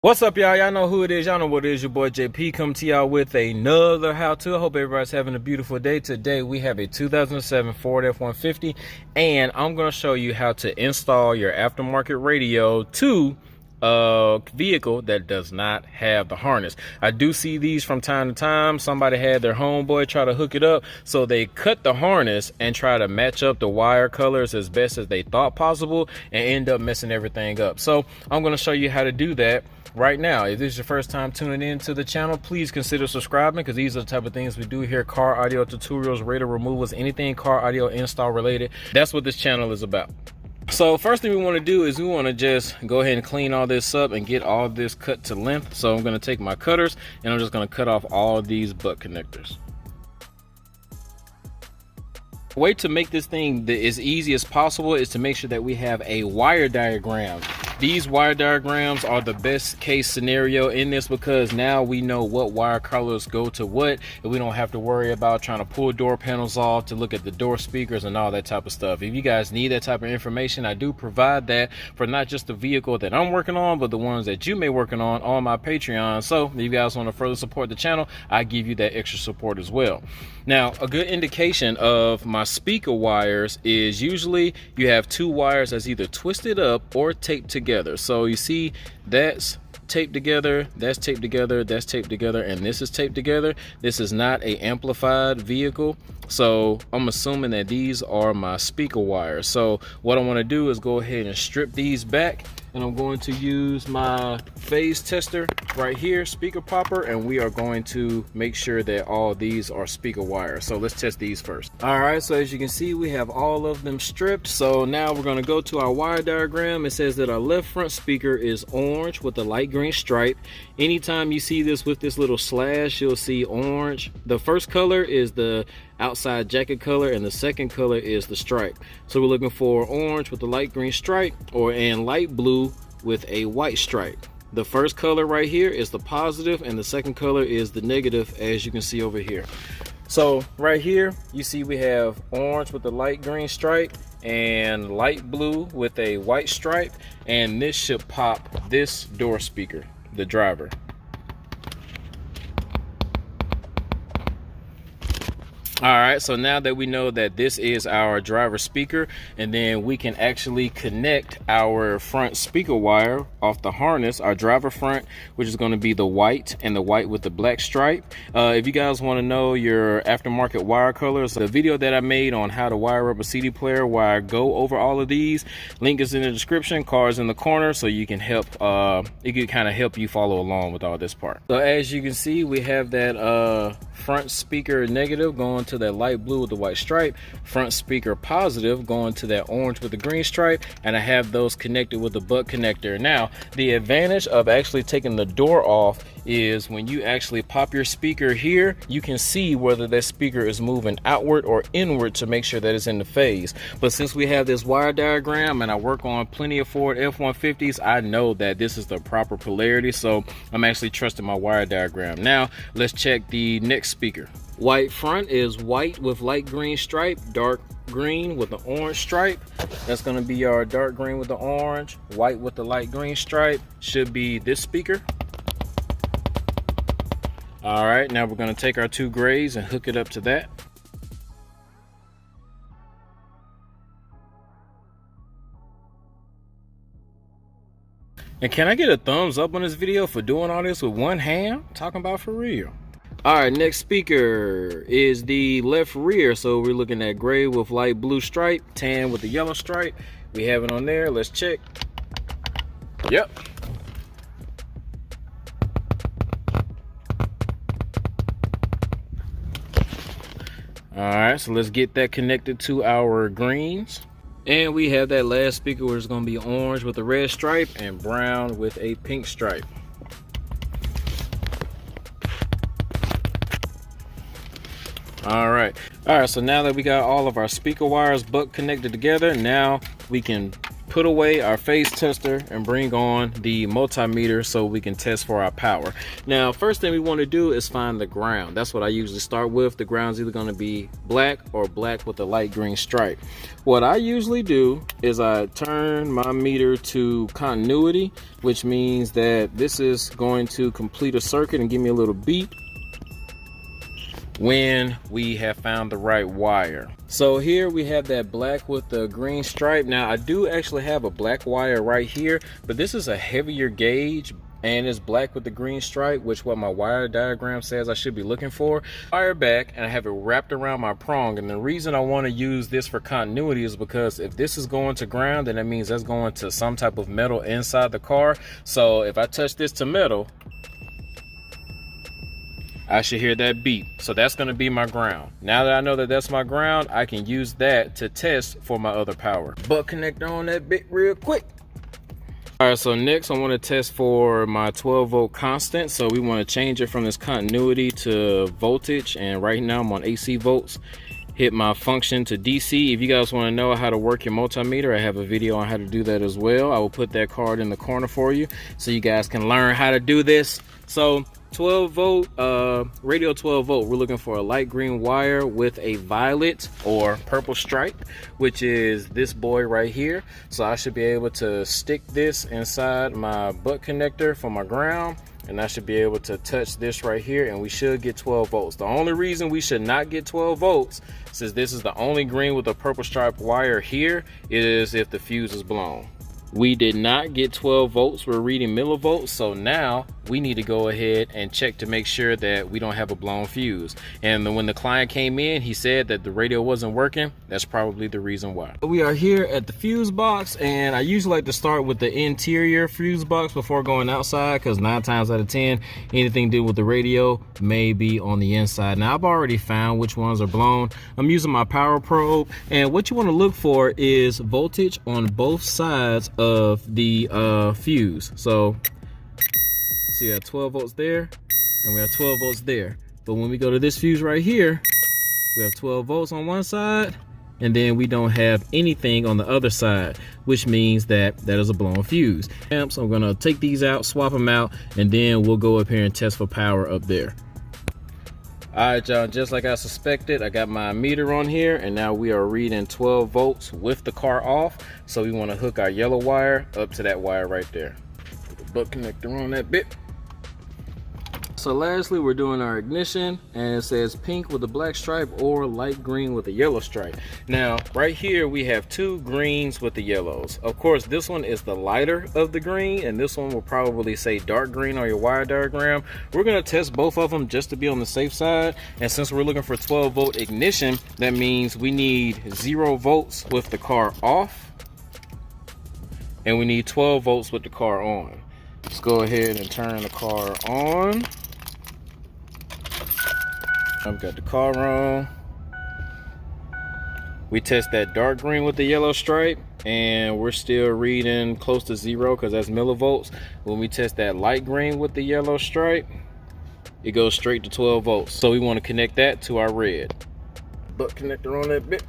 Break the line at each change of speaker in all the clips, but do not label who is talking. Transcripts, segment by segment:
What's up, y'all? Y'all know who it is. Y'all know what it is. Your boy JP come to y'all with another how-to. I hope everybody's having a beautiful day. Today we have a 2007 Ford F-150 and I'm going to show you how to install your aftermarket radio to a vehicle that does not have the harness. I do see these from time to time. Somebody had their homeboy try to hook it up, so they cut the harness and try to match up the wire colors as best as they thought possible and end up messing everything up. So I'm going to show you how to do that right now. If this is your first time tuning in to the channel, please consider subscribing, because these are the type of things we do here: car audio tutorials, radio removals, anything car audio install related. That's what this channel is about. So first thing we want to do is we want to just go ahead and clean all this up and get all this cut to length. So I'm going to take my cutters and I'm just going to cut off all these butt connectors. The way to make this thing as easy as possible is to make sure that we have a wire diagram. These wire diagrams are the best case scenario in this, because now we know what wire colors go to what, and we don't have to worry about trying to pull door panels off to look at the door speakers and all that type of stuff. If you guys need that type of information, I do provide that for not just the vehicle that I'm working on, but the ones that you may be working on my Patreon. So if you guys want to further support the channel, I give you that extra support as well. Now, a good indication of my speaker wires is usually you have two wires that's either twisted up or taped together. So you see that's taped together, that's taped together, that's taped together, and this is taped together. This is not a amplified vehicle, so I'm assuming that these are my speaker wires. So what I want to do is go ahead and strip these back, and I'm going to use my phase tester right here, speaker popper, and we are going to make sure that all these are speaker wires. So let's test these first. All right, so as you can see, we have all of them stripped. So now we're going to go to our wire diagram. It says that our left front speaker is orange with a light green stripe. Anytime you see this with this little slash, you'll see orange. The first color is the outside jacket color, and the second color is the stripe. So we're looking for orange with a light green stripe, and light blue with a white stripe. The first color right here is the positive, and the second color is the negative, as you can see over here. So right here you see we have orange with the light green stripe and light blue with a white stripe, and this should pop this door speaker, the driver. All right, so now that we know that this is our driver speaker, and then we can actually connect our front speaker wire off the harness, our driver front, which is going to be the white, and the white with the black stripe. If you guys want to know your aftermarket wire colors, the video that I made on how to wire up a CD player, where I go over all of these, link is in the description, cards in the corner, so you can help, it can kind of help you follow along with all this part. So as you can see, we have that front speaker negative going to that light blue with the white stripe, front speaker positive going to that orange with the green stripe, and I have those connected with the butt connector. Now, the advantage of actually taking the door off is when you actually pop your speaker here, you can see whether that speaker is moving outward or inward to make sure that it's in the phase. But since we have this wire diagram and I work on plenty of Ford F-150s, I know that this is the proper polarity, so I'm actually trusting my wire diagram. Now let's check the next speaker. White front is white with light green stripe, dark green with the orange stripe. That's going to be our dark green with the orange, white with the light green stripe should be this speaker. All right, now we're going to take our two grays and hook it up to that. And can I get a thumbs up on this video for doing all this with one hand? Talking about for real. All right, next speaker is the left rear. So we're looking at gray with light blue stripe, tan with the yellow stripe. We have it on there. Let's check. Yep. All right, so let's get that connected to our greens. And we have that last speaker, where it's going to be orange with a red stripe and brown with a pink stripe. All right, so now that we got all of our speaker wires butt connected together, now we can put away our phase tester and bring on the multimeter so we can test for our power. Now, first thing we want to do is find the ground. That's what I usually start with. The ground's either going to be black or black with a light green stripe. What I usually do is I turn my meter to continuity, which means that this is going to complete a circuit and give me a little beep when we have found the right wire. So here we have that black with the green stripe. Now I do actually have a black wire right here, but this is a heavier gauge and it's black with the green stripe, which what my wire diagram says I should be looking for. Wire back, and I have it wrapped around my prong, and the reason I want to use this for continuity is because if this is going to ground, then that means that's going to some type of metal inside the car. So if I touch this to metal, I should hear that beep. So that's going to be my ground. Now that I know that that's my ground, I can use that to test for my other power. Butt connector on that bit real quick. All right, so next I want to test for my 12 volt constant. So we want to change it from this continuity to voltage, and right now I'm on AC volts. Hit my function to DC. If you guys want to know how to work your multimeter, I have a video on how to do that as well. I will put that card in the corner for you so you guys can learn how to do this. So 12 volt, radio 12 volt, we're looking for a light green wire with a violet or purple stripe, which is this boy right here. So I should be able to stick this inside my butt connector for my ground, and I should be able to touch this right here, and we should get 12 volts. The only reason we should not get 12 volts, since this is the only green with a purple stripe wire here, is if the fuse is blown. We did not get 12 volts, we're reading millivolts, so now we need to go ahead and check to make sure that we don't have a blown fuse. And then when the client came in, he said that the radio wasn't working. That's probably the reason why. We are here at the fuse box, and I usually like to start with the interior fuse box before going outside, because 9 times out of 10, anything to do with the radio may be on the inside. Now I've already found which ones are blown. I'm using my power probe, and what you want to look for is voltage on both sides of the fuse. So see, we have 12 volts there and we have 12 volts there, but when we go to this fuse right here, we have 12 volts on one side and then we don't have anything on the other side, which means that that is a blown fuse. So I'm gonna take these out, swap them out, and then we'll go up here and test for power up there. All right, y'all, just like I suspected, I got my meter on here, and now we are reading 12 volts with the car off. So we want to hook our yellow wire up to that wire right there. Put the butt connector on that bit. So lastly, we're doing our ignition, and it says pink with a black stripe or light green with a yellow stripe. Now, right here, we have 2 greens with the yellows. Of course, this one is the lighter of the green, and this one will probably say dark green on your wire diagram. We're gonna test both of them just to be on the safe side. And since we're looking for 12 volt ignition, that means we need 0 volts with the car off, and we need 12 volts with the car on. Let's go ahead and turn the car on. I've got the car on. We test that dark green with the yellow stripe, and we're still reading close to 0 because that's millivolts. When we test that light green with the yellow stripe, it goes straight to 12 volts. So we want to connect that to our red. Butt connector on that bit.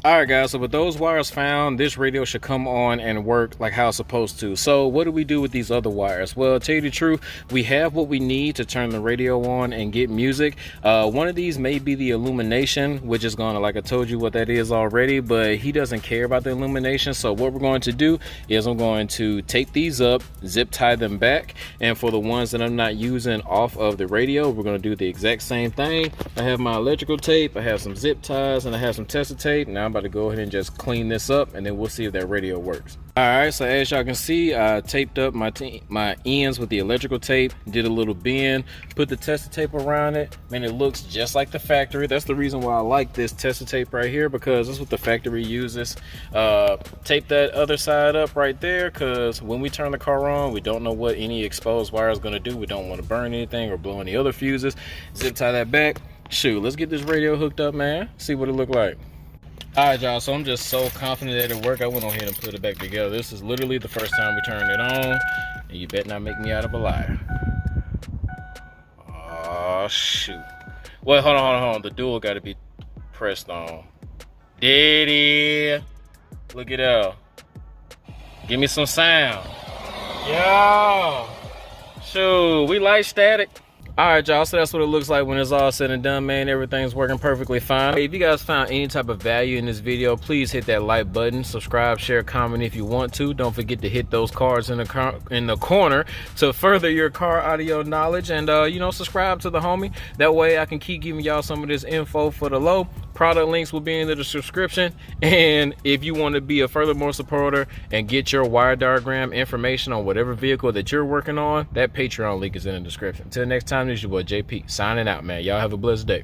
All right, guys, so with those wires found, this radio should come on and work like how it's supposed to. So what do we do with these other wires? Well, to tell you the truth, we have what we need to turn the radio on and get music. One of these may be the illumination, which is gonna, like I told you what that is already, but he doesn't care about the illumination. So what we're going to do is I'm going to tape these up, zip tie them back, and for the ones that I'm not using off of the radio, we're gonna do the exact same thing. I have my electrical tape, I have some zip ties, and I have some tester tape. Now I'm about to go ahead and just clean this up, and then we'll see if that radio works. All right, so as y'all can see, I taped up my ends with the electrical tape, did a little bend, put the tester tape around it. Man, it looks just like the factory. That's the reason why I like this tester tape right here, because that's what the factory uses. Tape that other side up right there, because when we turn the car on, we don't know what any exposed wire is going to do. We don't want to burn anything or blow any other fuses. Zip tie that back. Shoot, let's get this radio hooked up, man. See what it look like. All right, y'all, so I'm just so confident that it worked, I went on ahead and put it back together. This is literally the first time we turned it on, and you better not make me out of a liar. Oh, shoot. Wait, hold on. The dual got to be pressed on. Did it? Look it up. Give me some sound. Yeah. Shoot, we like static. All right, y'all, so that's what it looks like when it's all said and done, man. Everything's working perfectly fine. Hey, if you guys found any type of value in this video, please hit that like button, subscribe, share, comment if you want to. Don't forget to hit those cards in the corner to further your car audio knowledge, and you know, subscribe to the homie. That way I can keep giving y'all some of this info for the low. Product links will be in the description, and if you want to be a furthermore supporter and get your wire diagram information on whatever vehicle that you're working on, that Patreon link is in the description. Until next time, this is your boy JP signing out, man. Y'all have a blessed day.